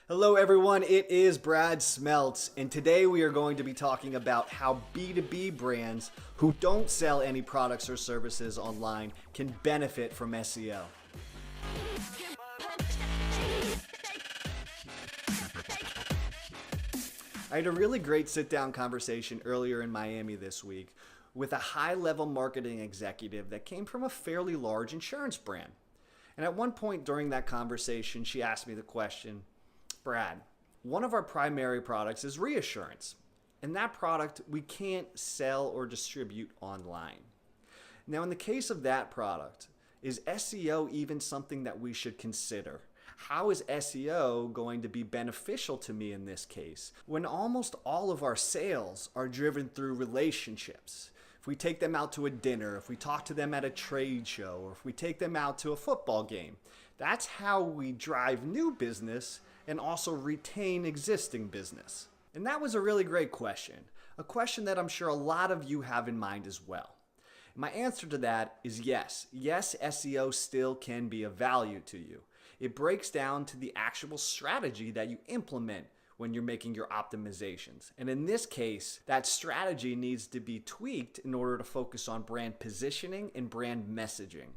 Hello everyone, it is Brad Smeltz, and today we are going to be talking about how B2B brands who don't sell any products or services online can benefit from SEO. I had a really great sit-down conversation earlier in Miami this week with a high-level marketing executive that came from a fairly large insurance brand. And at one point during that conversation, she asked me the question, Brad, one of our primary products is reassurance, and that product we can't sell or distribute online. Now, in the case of that product, is SEO even something that we should consider? How is SEO going to be beneficial to me in this case when almost all of our sales are driven through relationships? If we take them out to a dinner, if we talk to them at a trade show, or if we take them out to a football game, that's how we drive new business and also retain existing business. And that was a really great question, a question that I'm sure a lot of you have in mind as well. My answer to that is yes. Yes, SEO still can be of value to you. It breaks down to the actual strategy that you implement when you're making your optimizations. And in this case, that strategy needs to be tweaked in order to focus on brand positioning and brand messaging.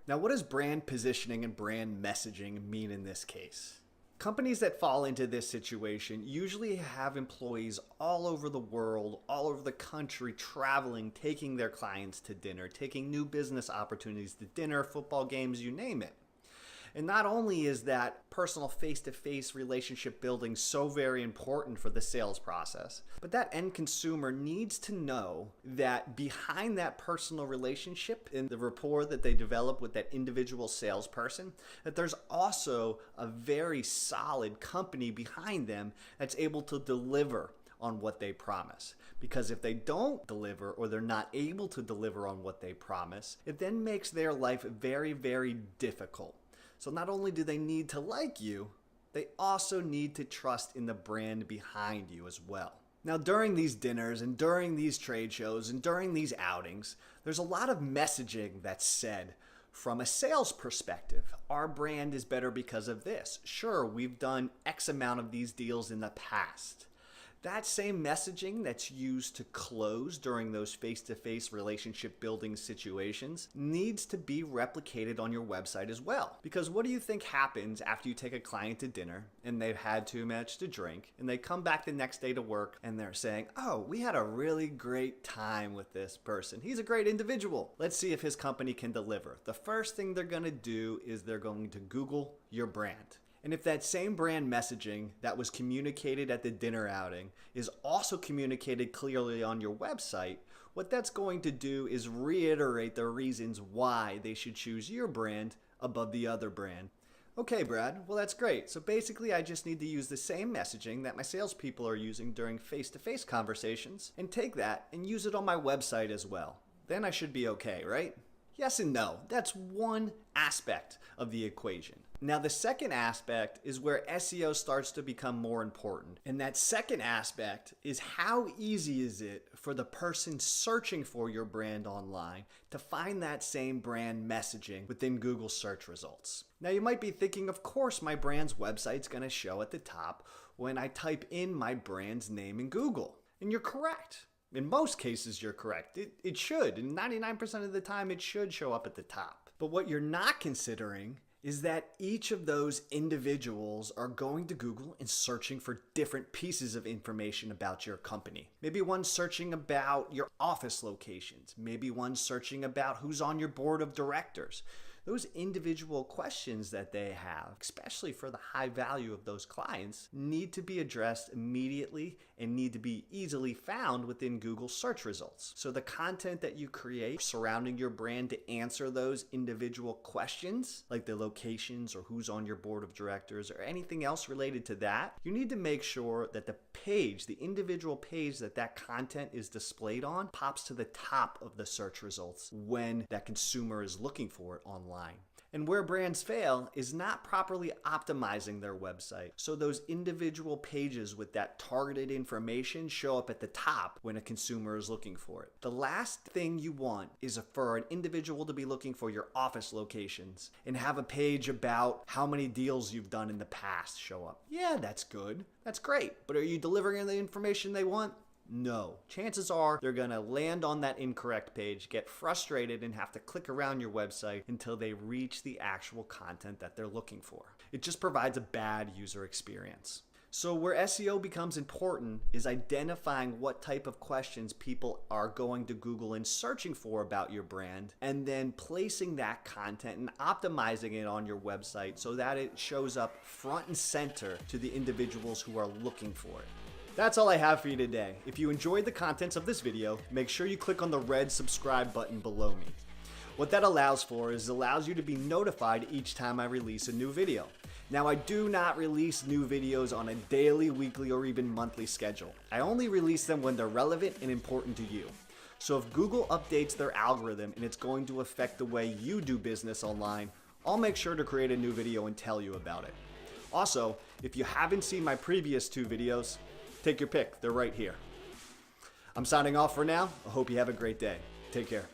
Now, what does brand positioning and brand messaging mean in this case? Companies that fall into this situation usually have employees all over the world, all over the country, traveling, taking their clients to dinner, taking new business opportunities to dinner, football games, you name it. And not only is that personal face-to-face relationship building so very important for the sales process, but that end consumer needs to know that behind that personal relationship and the rapport that they develop with that individual salesperson, that there's also a very solid company behind them that's able to deliver on what they promise. Because if they don't deliver or they're not able to deliver on what they promise, it then makes their life very, very difficult. So not only do they need to like you, they also need to trust in the brand behind you as well. Now, during these dinners and during these trade shows and during these outings, there's a lot of messaging that's said from a sales perspective. Our brand is better because of this. Sure, we've done X amount of these deals in the past. That same messaging that's used to close during those face-to-face relationship building situations needs to be replicated on your website as well. Because what do you think happens after you take a client to dinner and they've had too much to drink and they come back the next day to work and they're saying, oh, we had a really great time with this person. He's a great individual. Let's see if his company can deliver. The first thing they're going to do is they're going to Google your brand. And if that same brand messaging that was communicated at the dinner outing is also communicated clearly on your website, what that's going to do is reiterate the reasons why they should choose your brand above the other brand. Okay, Brad, well that's great. So basically I just need to use the same messaging that my salespeople are using during face-to-face conversations and take that and use it on my website as well. Then I should be okay, right? Yes and no. That's one aspect of the equation. Now, the second aspect is where SEO starts to become more important. And that second aspect is how easy is it for the person searching for your brand online to find that same brand messaging within Google search results. Now, you might be thinking, of course, my brand's website's going to show at the top when I type in my brand's name in Google. And you're correct. In most cases, you're correct. It should. And 99% of the time, it should show up at the top. But what you're not considering is that each of those individuals are going to Google and searching for different pieces of information about your company. Maybe one's searching about your office locations. Maybe one's searching about who's on your board of directors. Those individual questions that they have, especially for the high value of those clients, need to be addressed immediately and need to be easily found within Google search results. So the content that you create surrounding your brand to answer those individual questions, like the locations or who's on your board of directors or anything else related to that, you need to make sure that the page, the individual page that that content is displayed on, pops to the top of the search results when that consumer is looking for it online. And where brands fail is not properly optimizing their website, so those individual pages with that targeted information show up at the top when a consumer is looking for it. The last thing you want is for an individual to be looking for your office locations and have a page about how many deals you've done in the past show up. Yeah, that's good. That's great. But are you delivering the information they want? No. Chances are they're going to land on that incorrect page, get frustrated, and have to click around your website until they reach the actual content that they're looking for. It just provides a bad user experience. So where SEO becomes important is identifying what type of questions people are going to Google and searching for about your brand, and then placing that content and optimizing it on your website so that it shows up front and center to the individuals who are looking for it. That's all I have for you today. If you enjoyed the contents of this video, make sure you click on the red subscribe button below me. What that allows you to be notified each time I release a new video. Now, I do not release new videos on a daily, weekly, or even monthly schedule. I only release them when they're relevant and important to you. So if Google updates their algorithm and it's going to affect the way you do business online, I'll make sure to create a new video and tell you about it. Also, if you haven't seen my previous 2 videos, take your pick. They're right here. I'm signing off for now. I hope you have a great day. Take care.